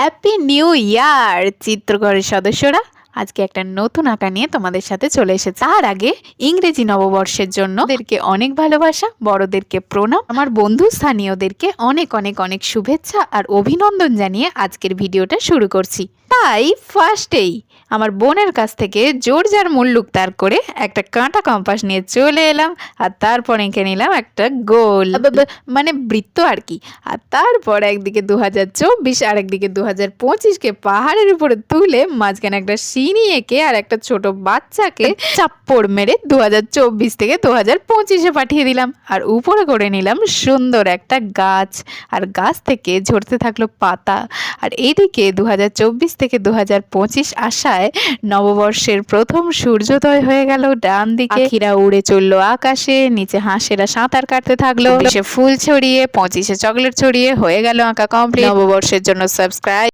Happy new year চিত্রকরের সদস্যরা। আজকে একটা নতুন আঁকা নিয়ে তোমাদের সাথে চলে এসেছে। তার আগে ইংরেজি নববর্ষের জন্য ওদেরকে অনেক ভালোবাসা, বড়দেরকে প্রণাম, আমার বন্ধু স্থানীয়দেরকে অনেক অনেক অনেক শুভেচ্ছা আর অভিনন্দন জানিয়ে আজকের ভিডিওটা শুরু করছি। তাই ফার্স্টেই আমার বোনের কাছ থেকে জোরজার মুল্লুক তার করে একটা কাঁটা কম্পাস নিয়ে চলে এলাম, আর তারপর এঁকে নিলাম একটা গোল মানে বৃত্ত আর কি। আর তারপর একদিকে 2024 আর একদিকে 2025কে পাহাড়ের উপরে তুলে মাঝখানে একটা সিঁড়ি এঁকে আর একটা ছোট বাচ্চাকে চাপ্পড় মেরে 2024 থেকে 2025-এ পাঠিয়ে দিলাম। আর উপরে করে নিলাম সুন্দর একটা গাছ, আর গাছ থেকে ঝরতে থাকলো পাতা। আর এইদিকে 2024 থেকে 2025 আসায় নববর্ষের প্রথম সূর্যোদয় হয়ে গেল ডান দিকে। পাখিরা উড়ে চললো আকাশে, নিচে হাঁসেরা সাঁতার কাটতে থাকলো, ফুল ছড়িয়ে 25-এ চকলেট ছড়িয়ে হয়ে গেল আঁকা কমপ্লিট। নববর্ষের জন্য সাবস্ক্রাইব